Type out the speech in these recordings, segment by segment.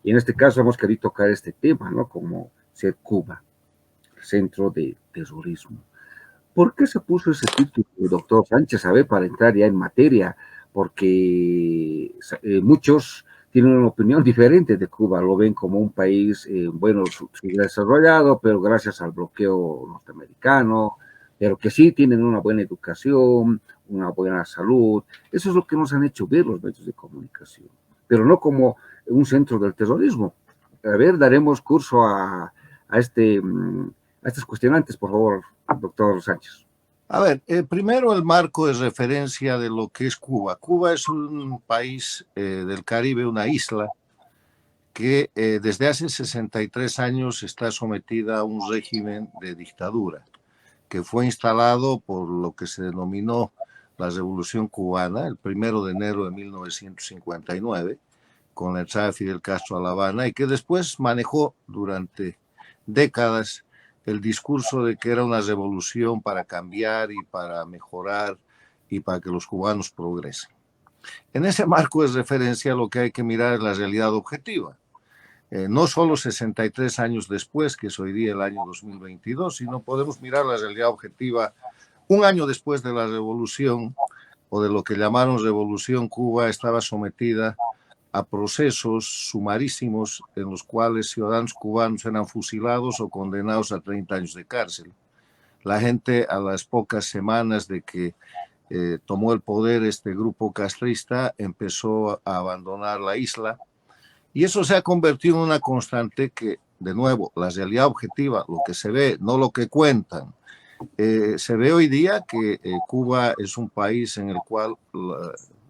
Y en este caso hemos querido tocar este tema, ¿no? Como ser Cuba, centro de terrorismo. ¿Por qué se puso ese título, doctor Sánchez? A ver, para entrar ya en materia, porque muchos tienen una opinión diferente de Cuba, lo ven como un país, bueno, subdesarrollado, pero gracias al bloqueo norteamericano, pero que sí tienen una buena educación, una buena salud. Eso es lo que nos han hecho ver los medios de comunicación, pero no como un centro del terrorismo. A ver, daremos curso a este a estos cuestionantes, por favor, doctor Sánchez. A ver, primero el marco de referencia de lo que es Cuba. Cuba es un país del Caribe, una isla, que desde hace 63 años está sometida a un régimen de dictadura, que fue instalado por lo que se denominó la Revolución Cubana, el 1 de enero de 1959, con la entrada de Fidel Castro a La Habana, y que después manejó durante décadas el discurso de que era una revolución para cambiar y para mejorar y para que los cubanos progresen. En ese marco de referencia lo que hay que mirar es la realidad objetiva. No solo 63 años después, que es hoy día el año 2022, sino podemos mirar la realidad objetiva un año después de la revolución, o de lo que llamaron revolución. Cuba estaba sometida a procesos sumarísimos en los cuales ciudadanos cubanos eran fusilados o condenados a 30 años de cárcel. La gente, a las pocas semanas de que tomó el poder este grupo castrista, empezó a abandonar la isla, y eso se ha convertido en una constante que, de nuevo, la realidad objetiva, lo que se ve, no lo que cuentan. Se ve hoy día que Cuba es un país en el cual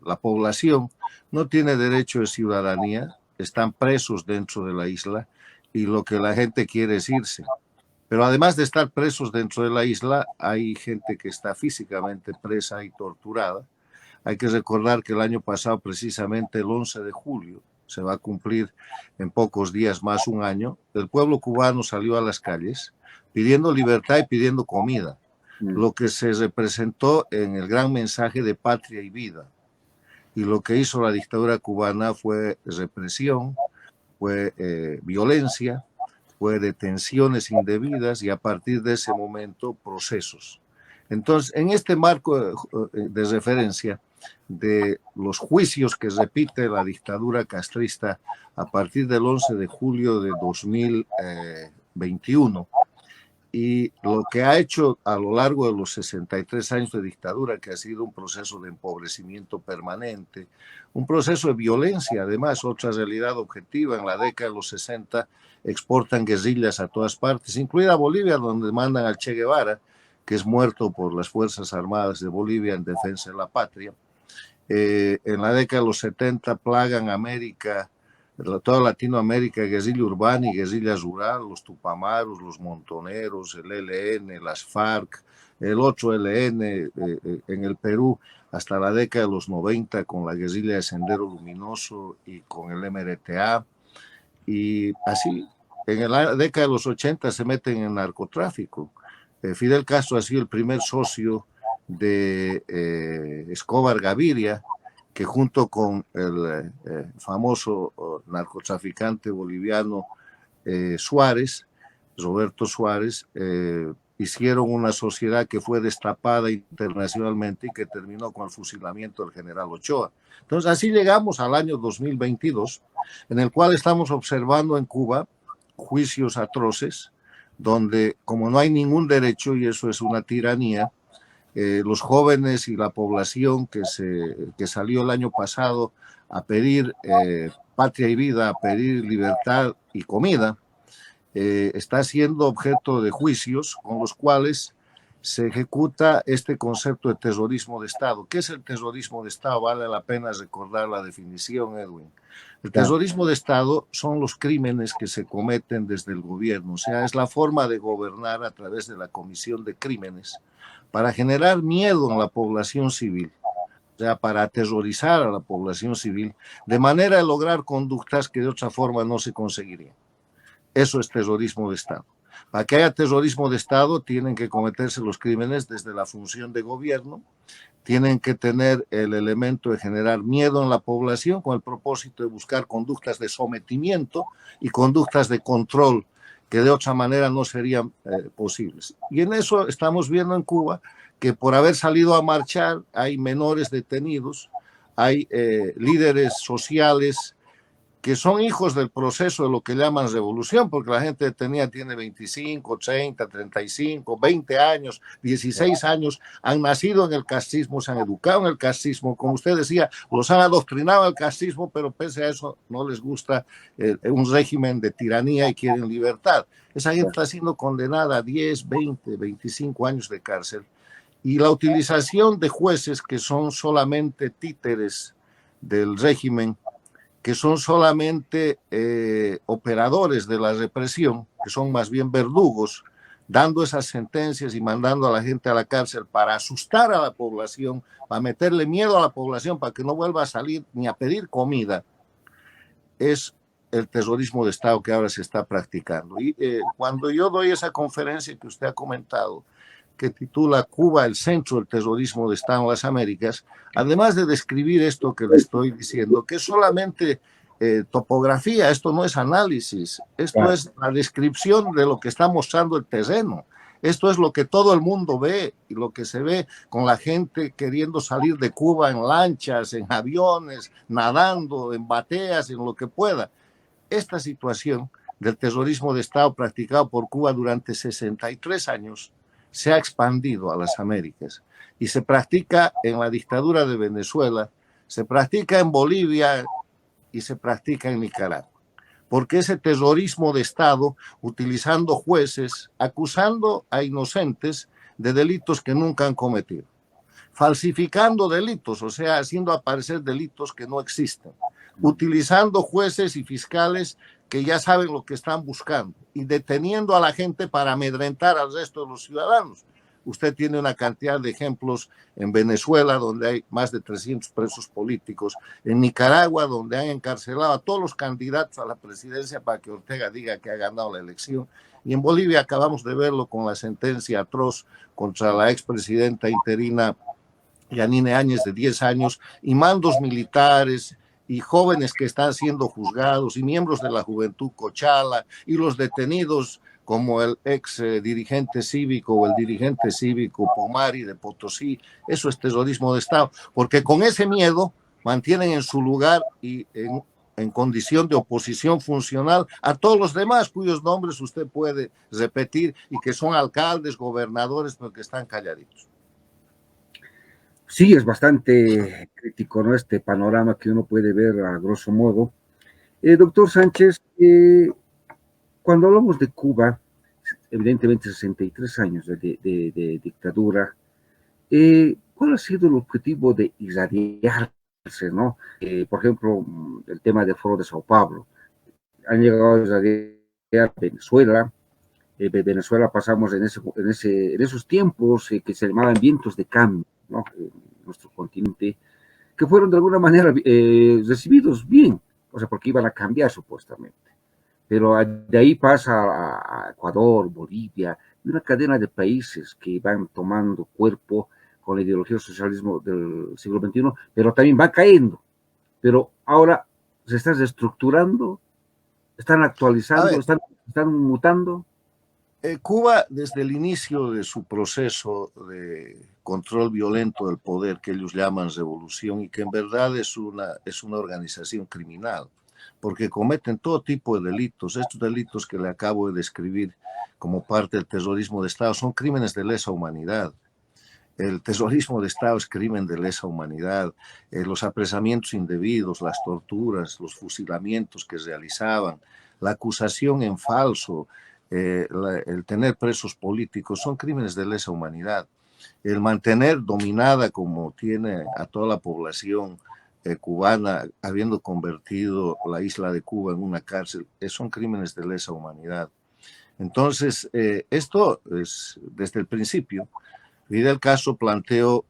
la población no tiene derecho de ciudadanía, están presos dentro de la isla y lo que la gente quiere es irse. Pero además de estar presos dentro de la isla, hay gente que está físicamente presa y torturada. Hay que recordar que el año pasado, precisamente el 11 de julio, se va a cumplir en pocos días más un año, el pueblo cubano salió a las calles pidiendo libertad y pidiendo comida, lo que se representó en el gran mensaje de patria y vida. Y lo que hizo la dictadura cubana fue represión, fue violencia, fue detenciones indebidas y a partir de ese momento procesos. Entonces, en este marco de referencia de los juicios que repite la dictadura castrista a partir del 11 de julio de 2021, y lo que ha hecho a lo largo de los 63 años de dictadura, que ha sido un proceso de empobrecimiento permanente, un proceso de violencia, además, otra realidad objetiva. En la década de los 60 exportan guerrillas a todas partes, incluida Bolivia, donde mandan al Che Guevara, que es muerto por las Fuerzas Armadas de Bolivia en defensa de la patria. En la década de los 70 plagan América, toda Latinoamérica, guerrilla urbana y guerrilla rural, los Tupamaros, los Montoneros, el ELN, las FARC, el 8LN en el Perú, hasta la década de los 90 con la guerrilla de Sendero Luminoso y con el MRTA, y así en la década de los 80 se meten en narcotráfico. Fidel Castro ha sido el primer socio de Escobar Gaviria, que junto con el famoso narcotraficante boliviano Suárez, Roberto Suárez, hicieron una sociedad que fue destapada internacionalmente y que terminó con el fusilamiento del general Ochoa. Entonces, así llegamos al año 2022, en el cual estamos observando en Cuba juicios atroces, donde como no hay ningún derecho, y eso es una tiranía, los jóvenes y la población que salió el año pasado a pedir patria y vida, a pedir libertad y comida, está siendo objeto de juicios con los cuales se ejecuta este concepto de terrorismo de Estado. ¿Qué es el terrorismo de Estado? Vale la pena recordar la definición, Edwin. El terrorismo de Estado son los crímenes que se cometen desde el gobierno, o sea, es la forma de gobernar a través de la comisión de crímenes para generar miedo en la población civil, o sea, para aterrorizar a la población civil, de manera de lograr conductas que de otra forma no se conseguirían. Eso es terrorismo de Estado. Para que haya terrorismo de Estado tienen que cometerse los crímenes desde la función de gobierno, tienen que tener el elemento de generar miedo en la población con el propósito de buscar conductas de sometimiento y conductas de control que de otra manera no serían posibles. Y en eso estamos viendo en Cuba que por haber salido a marchar hay menores detenidos, hay líderes sociales que son hijos del proceso de lo que llaman revolución, porque la gente detenida tiene 25, 30, 35, 20 años, 16 años, han nacido en el castismo, se han educado en el castismo, como usted decía, los han adoctrinado al castismo, pero pese a eso no les gusta un régimen de tiranía y quieren libertad. Esa gente está siendo condenada a 10, 20, 25 años de cárcel. Y la utilización de jueces que son solamente títeres del régimen, que son solamente operadores de la represión, que son más bien verdugos, dando esas sentencias y mandando a la gente a la cárcel para asustar a la población, para meterle miedo a la población, para que no vuelva a salir ni a pedir comida, es el terrorismo de Estado que ahora se está practicando. Y cuando yo doy esa conferencia que usted ha comentado, que titula Cuba, el centro del terrorismo de Estado en las Américas, además de describir esto que le estoy diciendo, que es solamente topografía, esto no es análisis, esto es la descripción de lo que está mostrando el terreno. Esto es lo que todo el mundo ve y lo que se ve con la gente queriendo salir de Cuba en lanchas, en aviones, nadando, en bateas, en lo que pueda. Esta situación del terrorismo de Estado practicado por Cuba durante 63 años se ha expandido a las Américas y se practica en la dictadura de Venezuela, se practica en Bolivia y se practica en Nicaragua. Porque ese terrorismo de Estado, utilizando jueces, acusando a inocentes de delitos que nunca han cometido, falsificando delitos, o sea, haciendo aparecer delitos que no existen, utilizando jueces y fiscales que ya saben lo que están buscando y deteniendo a la gente para amedrentar al resto de los ciudadanos. Usted tiene una cantidad de ejemplos en Venezuela, donde hay más de 300 presos políticos, en Nicaragua, donde han encarcelado a todos los candidatos a la presidencia para que Ortega diga que ha ganado la elección, y en Bolivia acabamos de verlo con la sentencia atroz contra la expresidenta interina Yanine Áñez, de 10 años, y mandos militares y jóvenes que están siendo juzgados y miembros de la Juventud Cochala y los detenidos como el ex dirigente cívico o el dirigente cívico Pomari de Potosí. Eso es terrorismo de Estado, porque con ese miedo mantienen en su lugar y en condición de oposición funcional a todos los demás cuyos nombres usted puede repetir y que son alcaldes, gobernadores, pero que están calladitos. Sí, es bastante crítico, ¿no? Este panorama que uno puede ver a grosso modo. Doctor Sánchez, cuando hablamos de Cuba, evidentemente 63 años de dictadura, ¿cuál ha sido el objetivo de irradiarse, ¿no? Por ejemplo, el tema del Foro de Sao Paulo. Han llegado a irradiar Venezuela. Venezuela pasamos en esos tiempos que se llamaban vientos de cambio, ¿no? En nuestro continente, que fueron de alguna manera recibidos bien, o sea, porque iban a cambiar supuestamente. Pero de ahí pasa a Ecuador, Bolivia, y una cadena de países que van tomando cuerpo con la ideología del socialismo del siglo XXI, pero también va cayendo. Pero ahora se está reestructurando, están actualizando, están mutando. Cuba, desde el inicio de su proceso de control violento del poder, que ellos llaman revolución, y que en verdad es una organización criminal, porque cometen todo tipo de delitos. Estos delitos que le acabo de describir como parte del terrorismo de Estado son crímenes de lesa humanidad. El terrorismo de Estado es crimen de lesa humanidad. Los apresamientos indebidos, las torturas, los fusilamientos que realizaban, la acusación en falso, el tener presos políticos, son crímenes de lesa humanidad. El mantener dominada como tiene a toda la población cubana, habiendo convertido la isla de Cuba en una cárcel, son crímenes de lesa humanidad. Entonces, esto es desde el principio. Fidel Castro planteó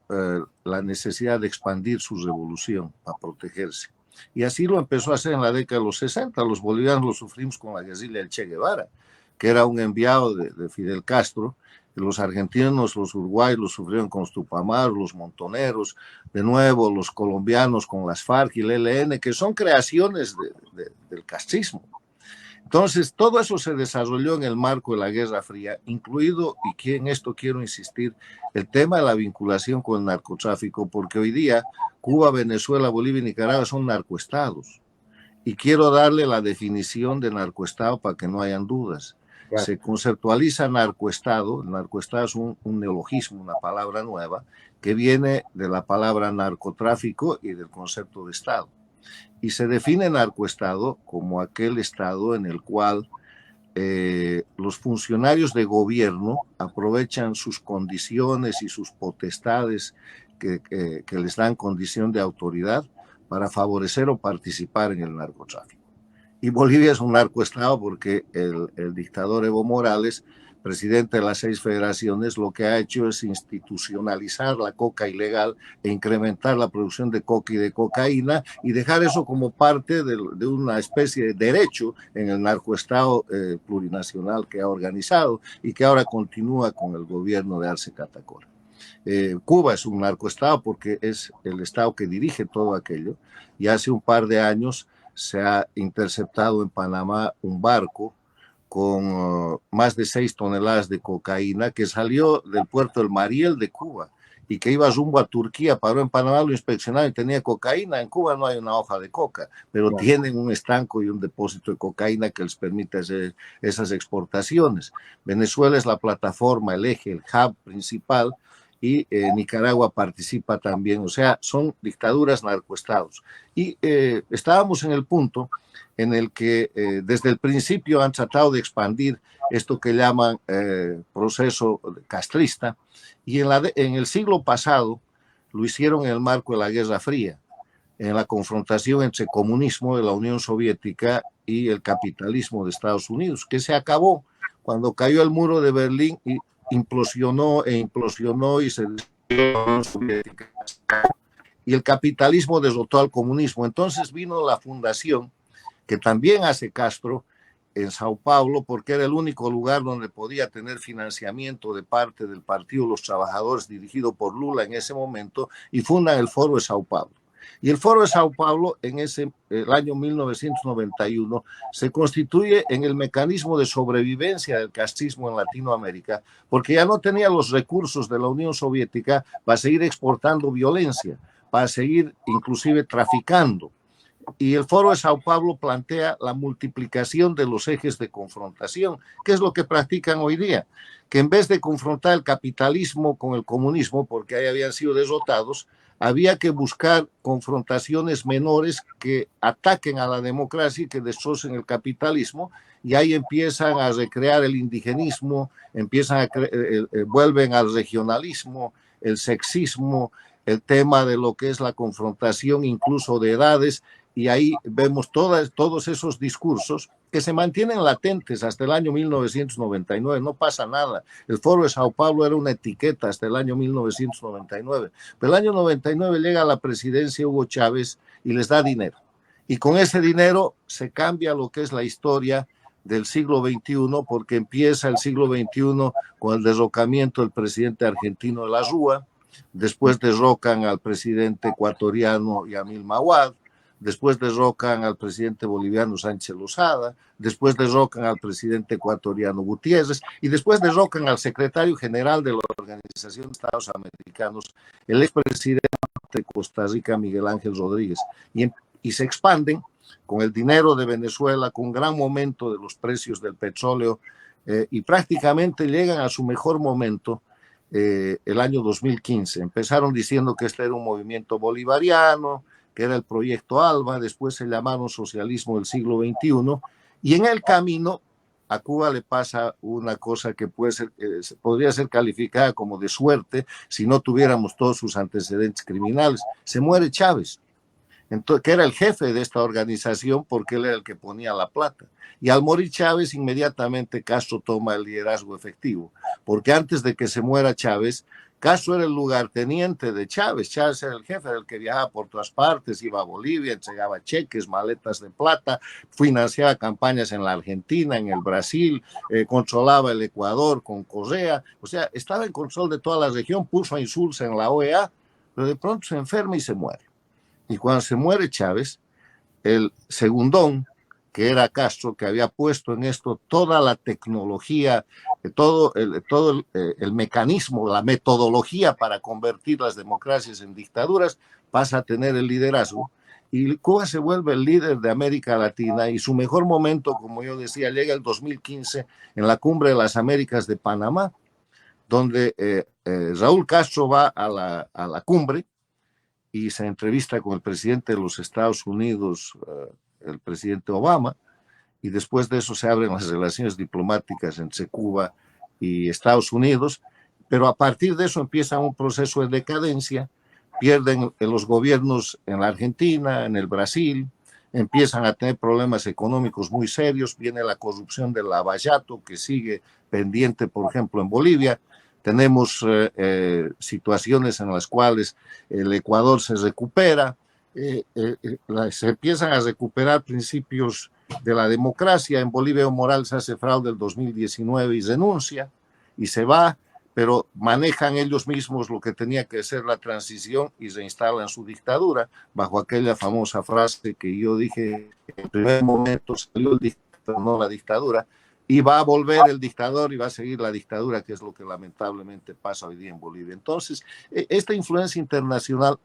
la necesidad de expandir su revolución para protegerse. y así lo empezó a hacer en la década de los 60. Los bolivianos lo sufrimos con la guerrilla del Che Guevara, que era un enviado de Fidel Castro. Los argentinos, los uruguayos lo sufrieron con los Tupamaros, los montoneros, de nuevo los colombianos con las FARC y el ELN, que son creaciones del castrismo. Entonces, todo eso se desarrolló en el marco de la Guerra Fría, incluido, y que en esto quiero insistir, el tema de la vinculación con el narcotráfico, porque hoy día Cuba, Venezuela, Bolivia y Nicaragua son narcoestados. Y quiero darle la definición de narcoestado para que no hayan dudas. Claro. Se conceptualiza narcoestado. El narcoestado es un neologismo, una palabra nueva, que viene de la palabra narcotráfico y del concepto de Estado. Y se define narcoestado como aquel estado en el cual los funcionarios de gobierno aprovechan sus condiciones y sus potestades que les dan condición de autoridad para favorecer o participar en el narcotráfico. Y Bolivia es un narcoestado porque el dictador Evo Morales, presidente de las 6 federaciones, lo que ha hecho es institucionalizar la coca ilegal e incrementar la producción de coca y de cocaína y dejar eso como parte de una especie de derecho en el narcoestado plurinacional que ha organizado y que ahora continúa con el gobierno de Arce Catacora. Cuba es un narcoestado porque es el estado que dirige todo aquello, y hace un par de años se ha interceptado en Panamá un barco con más de 6 toneladas de cocaína que salió del puerto del Mariel de Cuba y que iba rumbo a Turquía, paró en Panamá, lo inspeccionaron y tenía cocaína. En Cuba no hay una hoja de coca, pero tienen un estanco y un depósito de cocaína que les permite hacer esas exportaciones. Venezuela es la plataforma, el eje, el hub principal, y Nicaragua participa también. O sea, son dictaduras narcoestados. Y estábamos en el punto en el que desde el principio han tratado de expandir esto que llaman proceso castrista, y en el siglo pasado lo hicieron en el marco de la Guerra Fría, en la confrontación entre el comunismo de la Unión Soviética y el capitalismo de Estados Unidos, que se acabó cuando cayó el muro de Berlín y implosionó y se destruyó la Unión Soviética. Y el capitalismo derrotó al comunismo. Entonces vino la fundación que también hace Castro en Sao Paulo, porque era el único lugar donde podía tener financiamiento de parte del Partido de los Trabajadores dirigido por Lula en ese momento, y fundan el Foro de Sao Paulo. Y el Foro de Sao Paulo en el año 1991 se constituye en el mecanismo de sobrevivencia del castrismo en Latinoamérica, porque ya no tenía los recursos de la Unión Soviética para seguir exportando violencia, para seguir inclusive traficando. Y el Foro de Sao Paulo plantea la multiplicación de los ejes de confrontación, que es lo que practican hoy día, que en vez de confrontar el capitalismo con el comunismo, porque ahí habían sido derrotados, había que buscar confrontaciones menores que ataquen a la democracia y que destrocen el capitalismo, y ahí empiezan a recrear el indigenismo, vuelven al regionalismo, el sexismo, el tema de lo que es la confrontación incluso de edades, y ahí vemos todos esos discursos que se mantienen latentes hasta el año 1999, no pasa nada. El Foro de Sao Paulo era una etiqueta hasta el año 1999, pero el año 99 llega a la presidencia Hugo Chávez y les da dinero. Y con ese dinero se cambia lo que es la historia del siglo XXI, porque empieza el siglo XXI con el derrocamiento del presidente argentino de la Rúa, después derrocan al presidente ecuatoriano Yamil Mahuad, después derrocan al presidente boliviano Sánchez Lozada, después derrocan al presidente ecuatoriano Gutiérrez y después derrocan al secretario general de la Organización de Estados Americanos, el expresidente de Costa Rica, Miguel Ángel Rodríguez, y se expanden con el dinero de Venezuela, con un gran momento de los precios del petróleo, y prácticamente llegan a su mejor momento el año 2015. Empezaron diciendo que este era un movimiento bolivariano, que era el proyecto ALBA, después se llamaron socialismo del siglo XXI, y en el camino a Cuba le pasa una cosa que podría ser calificada como de suerte si no tuviéramos todos sus antecedentes criminales. Se muere Chávez, entonces, que era el jefe de esta organización porque él era el que ponía la plata. Y al morir Chávez, inmediatamente Castro toma el liderazgo efectivo, porque antes de que se muera Chávez, Castro era el lugarteniente de Chávez. Chávez era el jefe, del que viajaba por todas partes, iba a Bolivia, entregaba cheques, maletas de plata, financiaba campañas en la Argentina, en el Brasil, controlaba el Ecuador con Correa. O sea, estaba en control de toda la región, puso a Insulza en la OEA, pero de pronto se enferma y se muere. Y cuando se muere Chávez, el segundón, que era Castro, que había puesto en esto toda la tecnología, todo el mecanismo, la metodología para convertir las democracias en dictaduras, pasa a tener el liderazgo. Y Cuba se vuelve el líder de América Latina y su mejor momento, como yo decía, llega el 2015 en la Cumbre de las Américas de Panamá, donde Raúl Castro va a la cumbre y se entrevista con el presidente de los Estados Unidos, el presidente Obama, y después de eso se abren las relaciones diplomáticas entre Cuba y Estados Unidos, pero a partir de eso empieza un proceso de decadencia, pierden los gobiernos en la Argentina, en el Brasil, empiezan a tener problemas económicos muy serios, viene la corrupción del Lavallato que sigue pendiente, por ejemplo, en Bolivia. Tenemos situaciones en las cuales el Ecuador se recupera, se empiezan a recuperar principios de la democracia. En Bolivia Evo Morales hace fraude el 2019 y renuncia y se va, pero manejan ellos mismos lo que tenía que ser la transición y reinstalan su dictadura bajo aquella famosa frase que yo dije en el primer momento: salió el dictador, no la dictadura, y va a volver el dictador y va a seguir la dictadura, que es lo que lamentablemente pasa hoy día en Bolivia. Entonces, esta influencia internacional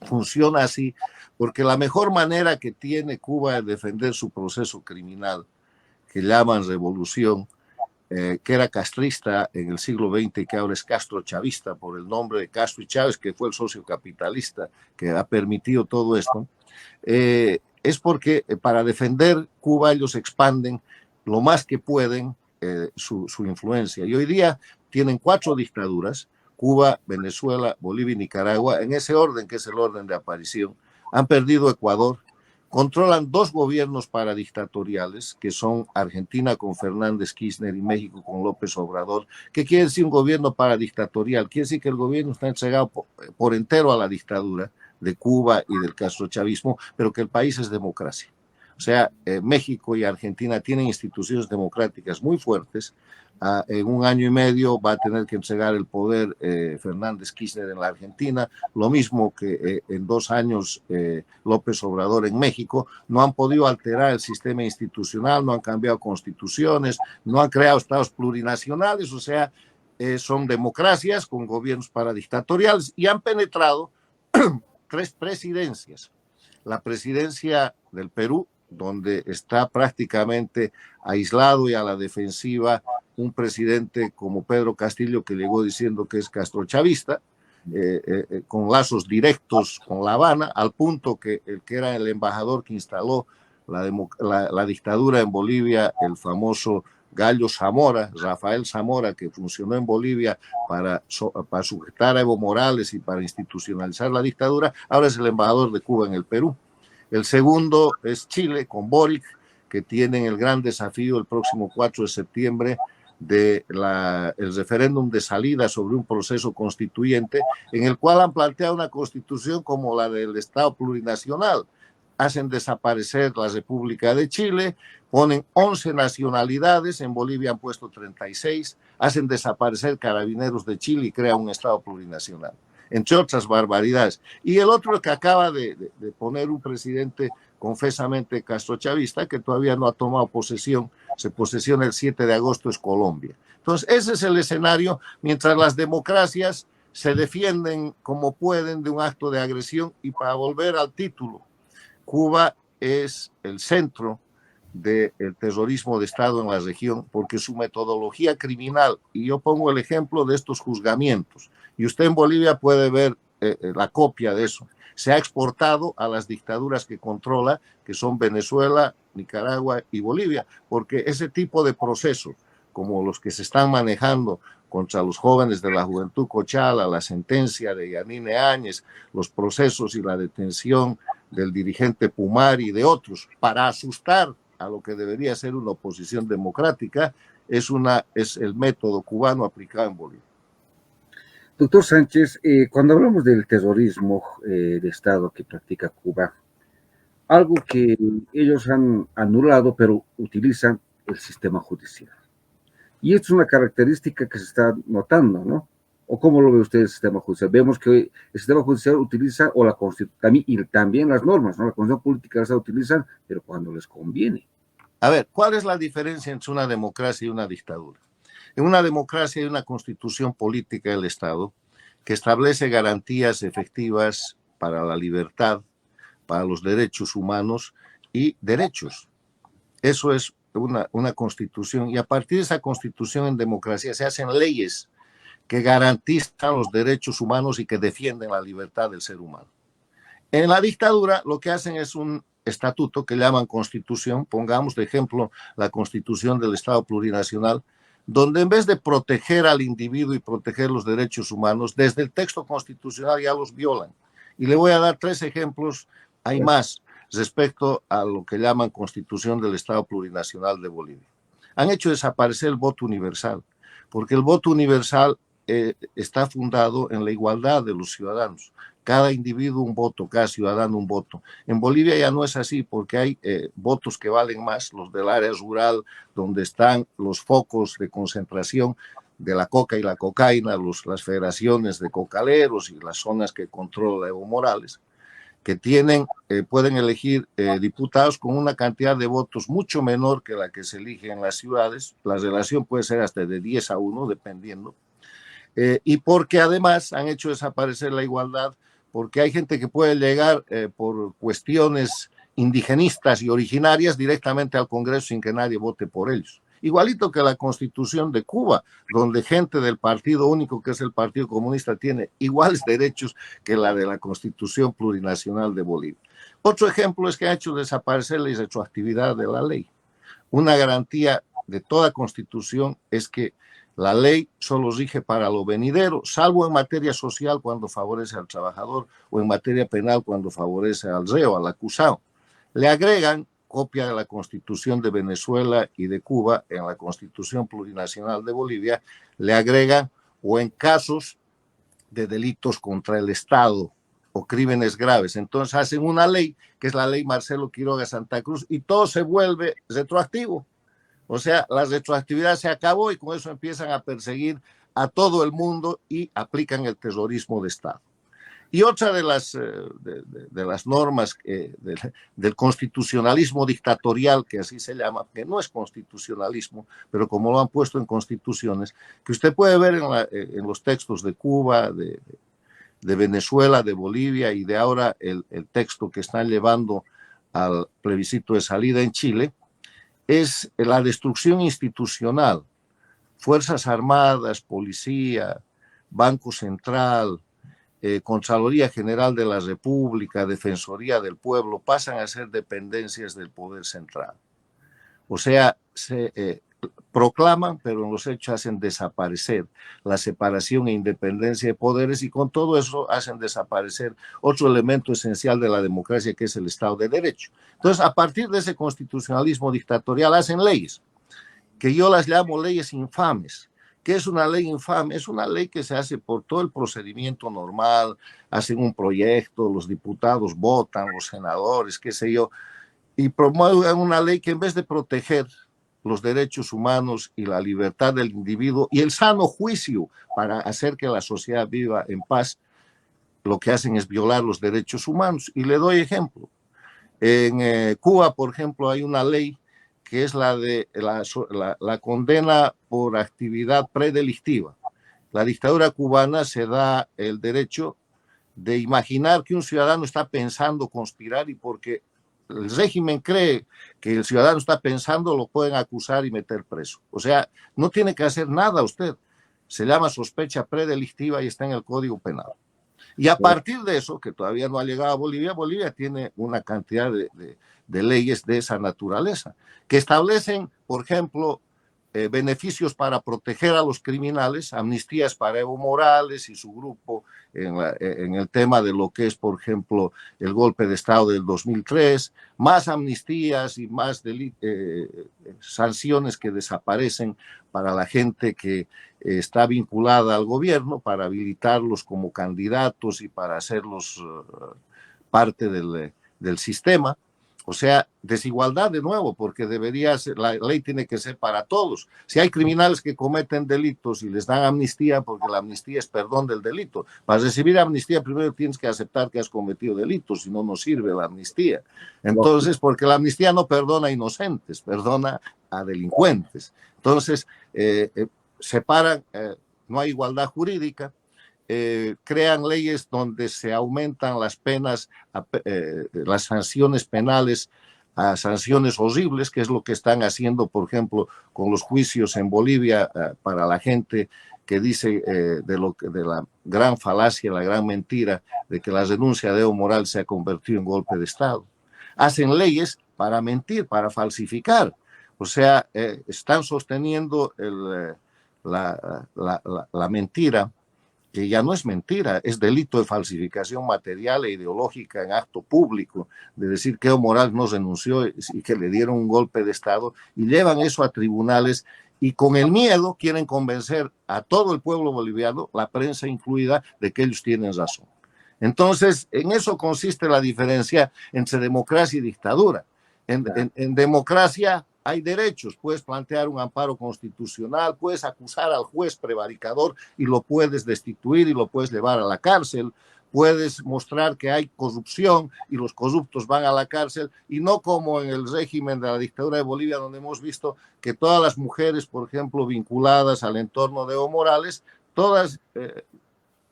funciona así porque la mejor manera que tiene Cuba de defender su proceso criminal, que llaman revolución, que era castrista en el siglo XX y que ahora es castrochavista por el nombre de Castro y Chávez, que fue el socio capitalista que ha permitido todo esto, es porque para defender Cuba ellos expanden lo más que pueden su influencia. Y hoy día tienen 4 dictaduras: Cuba, Venezuela, Bolivia y Nicaragua, en ese orden, que es el orden de aparición. Han perdido Ecuador, controlan 2 gobiernos paradictatoriales, que son Argentina con Fernández Kirchner y México con López Obrador. ¿Qué quiere decir un gobierno paradictatorial? Quiere decir que el gobierno está entregado por entero a la dictadura de Cuba y del castrochavismo, pero que el país es democracia. O sea, México y Argentina tienen instituciones democráticas muy fuertes. En un año y medio va a tener que entregar el poder Fernández Kirchner en la Argentina, lo mismo que en 2 años López Obrador en México. No han podido alterar el sistema institucional, no han cambiado constituciones, no han creado estados plurinacionales, o sea, son democracias con gobiernos paradictatoriales y han penetrado 3 presidencias. La presidencia del Perú, donde está prácticamente aislado y a la defensiva un presidente como Pedro Castillo, que llegó diciendo que es castrochavista, con lazos directos con La Habana, al punto que el que era el embajador que instaló la dictadura en Bolivia, el famoso Gallo Zamora, Rafael Zamora, que funcionó en Bolivia para sujetar a Evo Morales y para institucionalizar la dictadura, ahora es el embajador de Cuba en el Perú. El segundo es Chile, con Boric, que tienen el gran desafío el próximo 4 de septiembre del referéndum de salida sobre un proceso constituyente, en el cual han planteado una constitución como la del Estado plurinacional. Hacen desaparecer la República de Chile, ponen 11 nacionalidades, en Bolivia han puesto 36, hacen desaparecer Carabineros de Chile y crean un Estado plurinacional, entre otras barbaridades. Y el otro que acaba de poner un presidente confesamente castrochavista, que todavía no ha tomado posesión, se posesiona el 7 de agosto, es Colombia. Entonces, ese es el escenario, mientras las democracias se defienden como pueden de un acto de agresión. Y para volver al título, Cuba es el centro del terrorismo de Estado en la región, porque su metodología criminal, y yo pongo el ejemplo de estos juzgamientos, y usted en Bolivia puede ver la copia de eso, se ha exportado a las dictaduras que controla, que son Venezuela, Nicaragua y Bolivia, porque ese tipo de procesos, como los que se están manejando contra los jóvenes de la Juventud Cochala, la sentencia de Yanine Áñez, los procesos y la detención del dirigente Pumari y de otros, para asustar a lo que debería ser una oposición democrática, es el método cubano aplicado en Bolivia. Doctor Sánchez, cuando hablamos del terrorismo de Estado que practica Cuba, algo que ellos han anulado, pero utilizan el sistema judicial. Y esto es una característica que se está notando, ¿no? ¿O cómo lo ve usted el sistema judicial? Vemos que hoy el sistema judicial utiliza, o la Constitución, y también las normas, ¿no? La Constitución política las utilizan, pero cuando les conviene. A ver, ¿cuál es la diferencia entre una democracia y una dictadura? En una democracia hay una constitución política del Estado que establece garantías efectivas para la libertad, para los derechos humanos y derechos. Eso es una constitución. Y a partir de esa constitución en democracia se hacen leyes que garantizan los derechos humanos y que defienden la libertad del ser humano. En la dictadura lo que hacen es un estatuto que llaman constitución, pongamos de ejemplo la constitución del Estado plurinacional, donde en vez de proteger al individuo y proteger los derechos humanos, desde el texto constitucional ya los violan. Y le voy a dar 3 ejemplos, hay más, respecto a lo que llaman constitución del Estado plurinacional de Bolivia. Han hecho desaparecer el voto universal, porque el voto universal está fundado en la igualdad de los ciudadanos. Cada individuo un voto, cada ciudadano un voto. En Bolivia ya no es así porque hay votos que valen más, los del área rural, donde están los focos de concentración de la coca y la cocaína, las federaciones de cocaleros y las zonas que controla Evo Morales, que pueden elegir diputados con una cantidad de votos mucho menor que la que se elige en las ciudades. La relación puede ser hasta de 10-1, dependiendo. Y porque además han hecho desaparecer la igualdad, porque hay gente que puede llegar por cuestiones indigenistas y originarias directamente al Congreso sin que nadie vote por ellos. Igualito que la Constitución de Cuba, donde gente del partido único, que es el Partido Comunista, tiene iguales derechos que la de la Constitución Plurinacional de Bolivia. Otro ejemplo es que ha hecho desaparecer la retroactividad de la ley. Una garantía de toda Constitución es que la ley solo rige para lo venidero, salvo en materia social cuando favorece al trabajador o en materia penal cuando favorece al reo, al acusado. Le agregan copia de la Constitución de Venezuela y de Cuba en la Constitución Plurinacional de Bolivia, le agregan o en casos de delitos contra el Estado o crímenes graves. Entonces hacen una ley, que es la ley Marcelo Quiroga Santa Cruz, y todo se vuelve retroactivo. O sea, la retroactividad se acabó y con eso empiezan a perseguir a todo el mundo y aplican el terrorismo de Estado. Y otra de las normas del constitucionalismo dictatorial, que así se llama, que no es constitucionalismo, pero como lo han puesto en constituciones, que usted puede ver en los textos de Cuba, de Venezuela, de Bolivia y de ahora el texto que están llevando al plebiscito de salida en Chile, es la destrucción institucional. Fuerzas Armadas, Policía, Banco Central, Contraloría General de la República, Defensoría del Pueblo, pasan a ser dependencias del Poder Central. O sea, se proclaman, pero en los hechos hacen desaparecer la separación e independencia de poderes y con todo eso hacen desaparecer otro elemento esencial de la democracia, que es el Estado de Derecho. Entonces, a partir de ese constitucionalismo dictatorial hacen leyes, que yo las llamo leyes infames. ¿Qué es una ley infame? Es una ley que se hace por todo el procedimiento normal, hacen un proyecto, los diputados votan, los senadores, qué sé yo, y promueven una ley que en vez de proteger los derechos humanos y la libertad del individuo y el sano juicio para hacer que la sociedad viva en paz, lo que hacen es violar los derechos humanos. Y le doy ejemplo. En Cuba, por ejemplo, hay una ley que es la de la condena por actividad predelictiva. La dictadura cubana se da el derecho de imaginar que un ciudadano está pensando conspirar y porque el régimen cree que el ciudadano está pensando, lo pueden acusar y meter preso. O sea, no tiene que hacer nada usted. Se llama sospecha predelictiva y está en el Código Penal. Y a partir de eso, que todavía no ha llegado a Bolivia, Bolivia tiene una cantidad de leyes de esa naturaleza, que establecen, por ejemplo, beneficios para proteger a los criminales, amnistías para Evo Morales y su grupo en el tema de lo que es, por ejemplo, el golpe de Estado del 2003, más amnistías y más sanciones que desaparecen para la gente que está vinculada al gobierno, para habilitarlos como candidatos y para hacerlos parte del sistema. O sea, desigualdad de nuevo, porque debería ser, la ley tiene que ser para todos. Si hay criminales que cometen delitos y les dan amnistía, porque la amnistía es perdón del delito. Para recibir amnistía primero tienes que aceptar que has cometido delitos, si no, no sirve la amnistía. Entonces, porque la amnistía no perdona a inocentes, perdona a delincuentes. Entonces, separan, no hay igualdad jurídica. Crean leyes donde se aumentan las penas, las sanciones penales a sanciones horribles, que es lo que están haciendo, por ejemplo, con los juicios en Bolivia para la gente que dice de la gran falacia, la gran mentira de que la denuncia de Evo Morales se ha convertido en golpe de Estado. Hacen leyes para mentir, para falsificar. O sea, están sosteniendo la mentira, que ya no es mentira, es delito de falsificación material e ideológica en acto público, de decir que Evo Morales no renunció y que le dieron un golpe de Estado, y llevan eso a tribunales, y con el miedo quieren convencer a todo el pueblo boliviano, la prensa incluida, de que ellos tienen razón. Entonces, en eso consiste la diferencia entre democracia y dictadura. En democracia hay derechos, puedes plantear un amparo constitucional, puedes acusar al juez prevaricador y lo puedes destituir y lo puedes llevar a la cárcel, puedes mostrar que hay corrupción y los corruptos van a la cárcel, y no como en el régimen de la dictadura de Bolivia, donde hemos visto que todas las mujeres, por ejemplo, vinculadas al entorno de Evo Morales, todas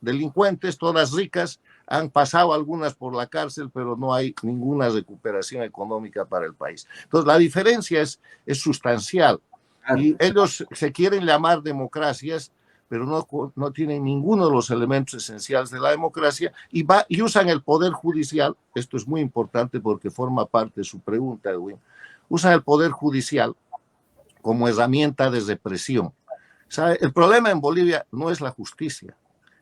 delincuentes, todas ricas, han pasado algunas por la cárcel, pero no hay ninguna recuperación económica para el país. Entonces, la diferencia es sustancial. Y ellos se quieren llamar democracias, pero no tienen ninguno de los elementos esenciales de la democracia, y usan el poder judicial. Esto es muy importante porque forma parte de su pregunta, Edwin. Usan el poder judicial como herramienta de represión. ¿Sabe? El problema en Bolivia no es la justicia.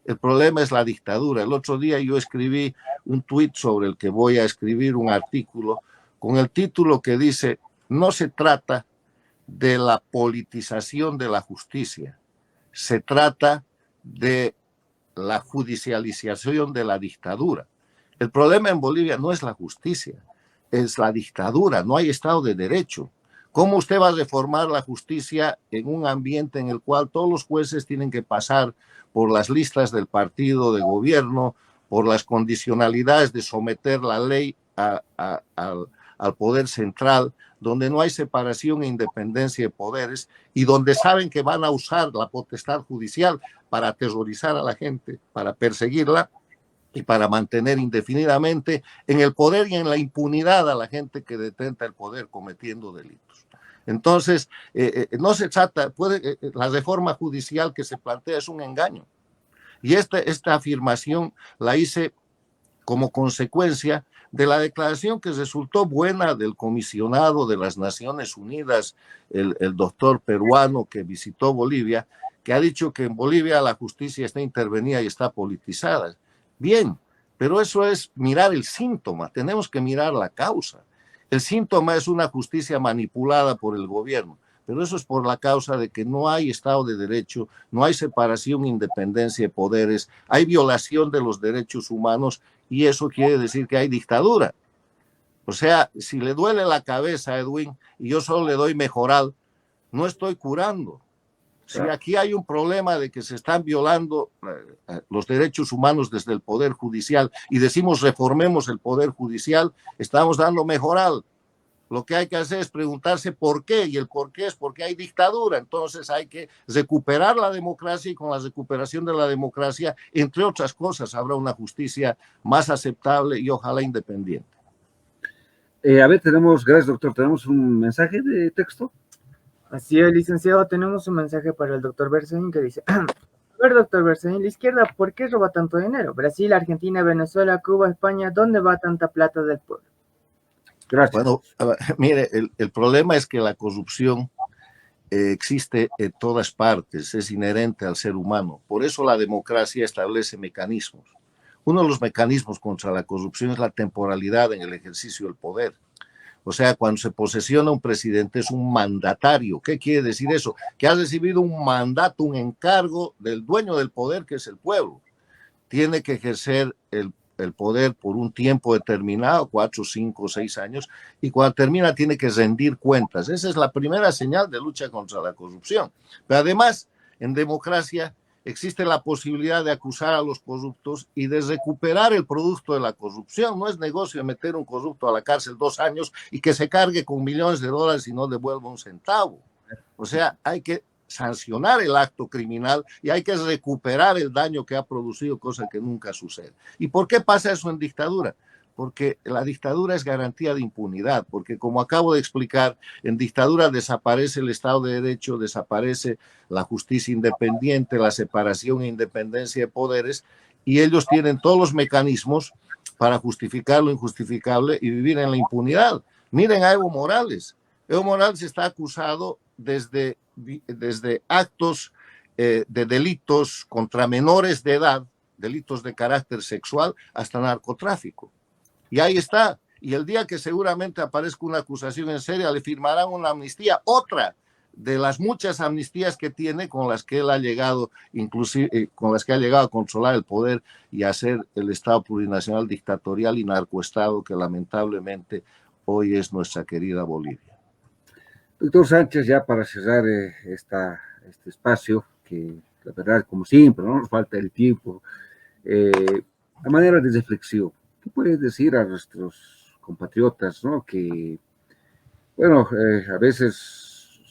El problema es la dictadura. El otro día yo escribí un tuit sobre el que voy a escribir un artículo con el título que dice: no se trata de la politización de la justicia, se trata de la judicialización de la dictadura. El problema en Bolivia no es la justicia, es la dictadura, no hay Estado de Derecho. ¿Cómo usted va a reformar la justicia en un ambiente en el cual todos los jueces tienen que pasar por las listas del partido de gobierno, por las condicionalidades de someter la ley al poder central, donde no hay separación e independencia de poderes, y donde saben que van a usar la potestad judicial para aterrorizar a la gente, para perseguirla y para mantener indefinidamente en el poder y en la impunidad a la gente que detenta el poder cometiendo delitos? Entonces, no se trata, la reforma judicial que se plantea es un engaño. Y esta afirmación la hice como consecuencia de la declaración que resultó buena del comisionado de las Naciones Unidas, el doctor peruano que visitó Bolivia, que ha dicho que en Bolivia la justicia está intervenida y está politizada. Bien, pero eso es mirar el síntoma, tenemos que mirar la causa. El síntoma es una justicia manipulada por el gobierno, pero eso es por la causa de que no hay Estado de Derecho, no hay separación e independencia de poderes, hay violación de los derechos humanos, y eso quiere decir que hay dictadura. O sea, si le duele la cabeza a Edwin y yo solo le doy mejoral, no estoy curando. Si aquí hay un problema de que se están violando los derechos humanos desde el Poder Judicial y decimos reformemos el Poder Judicial, estamos dando mejoral. Lo que hay que hacer es preguntarse por qué, y el por qué es porque hay dictadura. Entonces hay que recuperar la democracia, y con la recuperación de la democracia, entre otras cosas, habrá una justicia más aceptable y ojalá independiente. A ver, gracias doctor, tenemos un mensaje de texto. Así es, licenciado, tenemos un mensaje para el doctor Berzaín que dice: a ver, doctor Berzaín, la izquierda, ¿por qué roba tanto dinero? Brasil, Argentina, Venezuela, Cuba, España, ¿dónde va tanta plata del pueblo? Gracias. Bueno, mire, el problema es que la corrupción existe en todas partes, es inherente al ser humano. Por eso la democracia establece mecanismos. Uno de los mecanismos contra la corrupción es la temporalidad en el ejercicio del poder. O sea, cuando se posesiona un presidente es un mandatario. ¿Qué quiere decir eso? Que ha recibido un mandato, un encargo del dueño del poder, que es el pueblo. Tiene que ejercer el poder por un tiempo determinado, 4, 5, 6 años, y cuando termina tiene que rendir cuentas. Esa es la primera señal de lucha contra la corrupción. Pero además, en democracia existe la posibilidad de acusar a los corruptos y de recuperar el producto de la corrupción. No es negocio meter un corrupto a la cárcel 2 años y que se cargue con millones de dólares y no devuelva un centavo. O sea, hay que sancionar el acto criminal y hay que recuperar el daño que ha producido, cosa que nunca sucede. ¿Y por qué pasa eso en dictadura? Porque la dictadura es garantía de impunidad, porque como acabo de explicar, en dictadura desaparece el Estado de Derecho, desaparece la justicia independiente, la separación e independencia de poderes, y ellos tienen todos los mecanismos para justificar lo injustificable y vivir en la impunidad. Miren a Evo Morales. Evo Morales está acusado desde actos de delitos contra menores de edad, delitos de carácter sexual, hasta narcotráfico. Y ahí está. Y el día que seguramente aparezca una acusación en serio, le firmarán una amnistía, otra de las muchas amnistías que tiene, con las que él ha llegado, inclusive con las que ha llegado a controlar el poder y a hacer el Estado plurinacional dictatorial y narcoestado que lamentablemente hoy es nuestra querida Bolivia. Doctor Sánchez, ya para cerrar este espacio, que la verdad, como siempre, no nos falta el tiempo, a manera de reflexión, ¿qué puedes decir a nuestros compatriotas, ¿no? Que, bueno, a veces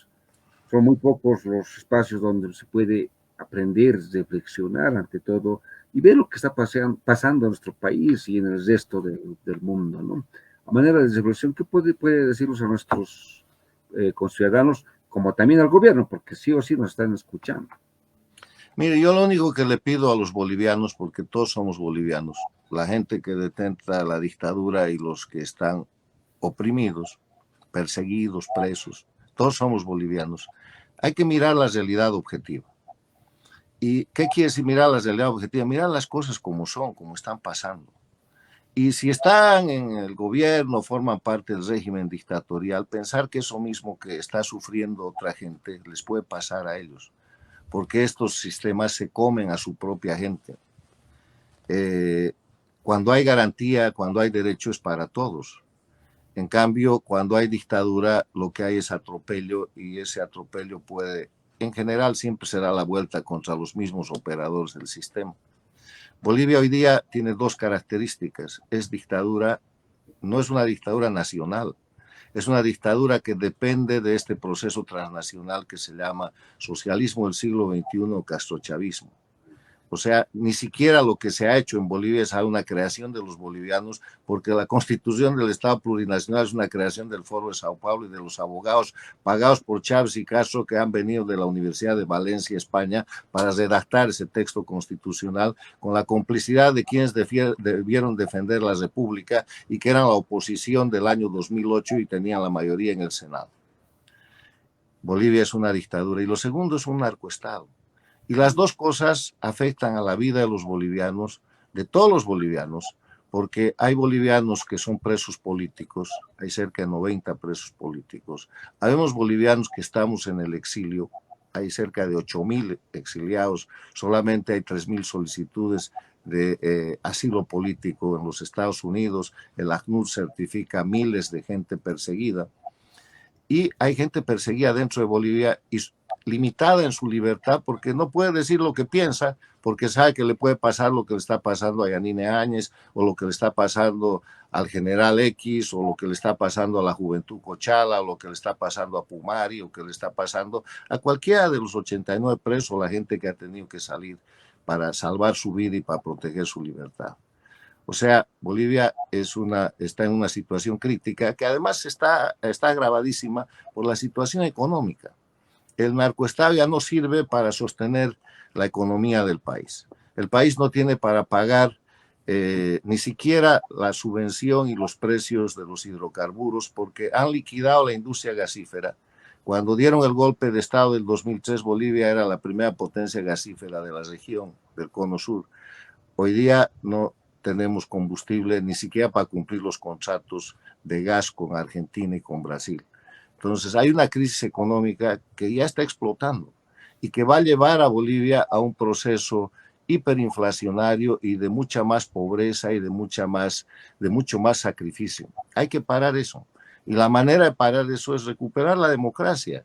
son muy pocos los espacios donde se puede aprender, reflexionar ante todo y ver lo que está pasando en nuestro país y en el resto del mundo, ¿no? A manera de reflexión, ¿qué puede decirnos a nuestros conciudadanos, como también al gobierno, porque sí o sí nos están escuchando? Mire, yo lo único que le pido a los bolivianos, porque todos somos bolivianos, la gente que detenta la dictadura y los que están oprimidos, perseguidos, presos, todos somos bolivianos. Hay que mirar la realidad objetiva. ¿Y qué quiere decir mirar la realidad objetiva? Mirar las cosas como son, como están pasando. Y si están en el gobierno, forman parte del régimen dictatorial, pensar que eso mismo que está sufriendo otra gente les puede pasar a ellos, porque estos sistemas se comen a su propia gente. Cuando hay garantía, cuando hay derechos para todos. En cambio, cuando hay dictadura, lo que hay es atropello y ese atropello puede, en general, siempre será la vuelta contra los mismos operadores del sistema. Bolivia hoy día tiene dos características. Es dictadura, no es una dictadura nacional, es una dictadura que depende de este proceso transnacional que se llama socialismo del siglo XXI, castrochavismo. O sea, ni siquiera lo que se ha hecho en Bolivia es una creación de los bolivianos, porque la constitución del Estado plurinacional es una creación del Foro de Sao Paulo y de los abogados pagados por Chávez y Castro que han venido de la Universidad de Valencia, España, para redactar ese texto constitucional con la complicidad de quienes debieron defender la República y que eran la oposición del año 2008 y tenían la mayoría en el Senado. Bolivia es una dictadura y lo segundo es un narcoestado. Y las dos cosas afectan a la vida de los bolivianos, de todos los bolivianos, porque hay bolivianos que son presos políticos, hay cerca de 90 presos políticos. Habemos bolivianos que estamos en el exilio, hay cerca de 8.000 exiliados, solamente hay 3.000 solicitudes de asilo político en los Estados Unidos, el ACNUR certifica miles de gente perseguida. Y hay gente perseguida dentro de Bolivia y limitada en su libertad porque no puede decir lo que piensa, porque sabe que le puede pasar lo que le está pasando a Yanine Áñez o lo que le está pasando al general X o lo que le está pasando a la Juventud Cochala o lo que le está pasando a Pumari o que le está pasando a cualquiera de los 89 presos, la gente que ha tenido que salir para salvar su vida y para proteger su libertad. O sea, Bolivia está en una situación crítica que además está agravadísima por la situación económica. El narcoestado ya no sirve para sostener la economía del país. El país no tiene para pagar ni siquiera la subvención y los precios de los hidrocarburos porque han liquidado la industria gasífera. Cuando dieron el golpe de Estado del 2003, Bolivia era la primera potencia gasífera de la región del Cono Sur. Hoy día no tenemos combustible ni siquiera para cumplir los contratos de gas con Argentina y con Brasil. Entonces hay una crisis económica que ya está explotando y que va a llevar a Bolivia a un proceso hiperinflacionario y de mucha más pobreza y de mucho más sacrificio. Hay que parar eso. Y la manera de parar eso es recuperar la democracia.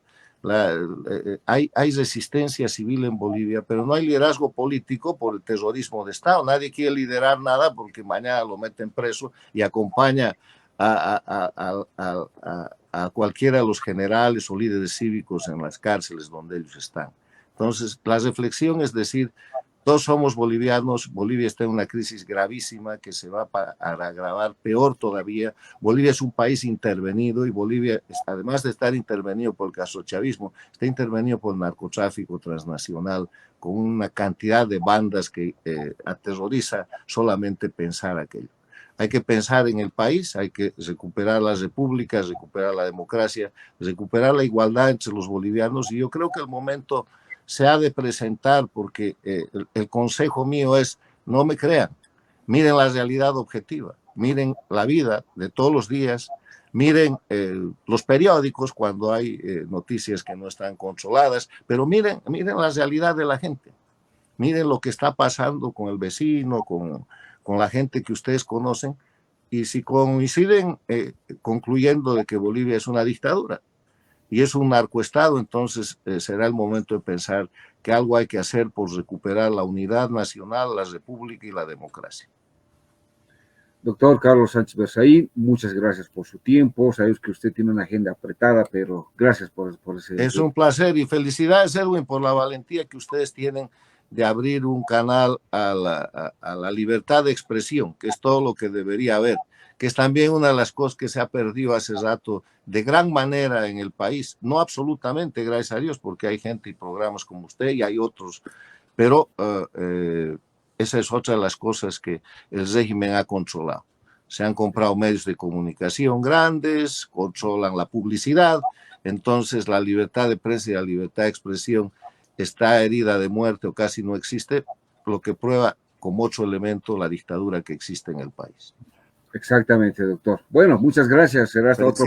Hay resistencia civil en Bolivia, pero no hay liderazgo político por el terrorismo de Estado. Nadie quiere liderar nada porque mañana lo meten preso y acompaña a cualquiera de los generales o líderes cívicos en las cárceles donde ellos están. Entonces, la reflexión es decir, todos somos bolivianos, Bolivia está en una crisis gravísima que se va a agravar peor todavía. Bolivia es un país intervenido y Bolivia, además de estar intervenido por el castrochavismo, está intervenido por el narcotráfico transnacional con una cantidad de bandas que aterroriza solamente pensar aquello. Hay que pensar en el país, hay que recuperar las repúblicas, recuperar la democracia, recuperar la igualdad entre los bolivianos y yo creo que el momento se ha de presentar porque el consejo mío es no me crean, miren la realidad objetiva, miren la vida de todos los días, miren los periódicos cuando hay noticias que no están controladas, pero miren la realidad de la gente, miren lo que está pasando con el vecino, con la gente que ustedes conocen y si coinciden concluyendo de que Bolivia es una dictadura y es un narcoestado, entonces será el momento de pensar que algo hay que hacer por recuperar la unidad nacional, la república y la democracia. Doctor Carlos Sánchez Berzaín, muchas gracias por su tiempo. Sabemos que usted tiene una agenda apretada, pero gracias por ese... Es un placer y felicidades, Edwin, por la valentía que ustedes tienen de abrir un canal a la libertad de expresión, que es todo lo que debería haber, que es también una de las cosas que se ha perdido hace rato de gran manera en el país, no absolutamente, gracias a Dios, porque hay gente y programas como usted y hay otros, pero esa es otra de las cosas que el régimen ha controlado. Se han comprado medios de comunicación grandes, controlan la publicidad, entonces la libertad de prensa y la libertad de expresión está herida de muerte o casi no existe, lo que prueba como otro elemento la dictadura que existe en el país. Exactamente, doctor. Bueno, muchas gracias. Será hasta otro.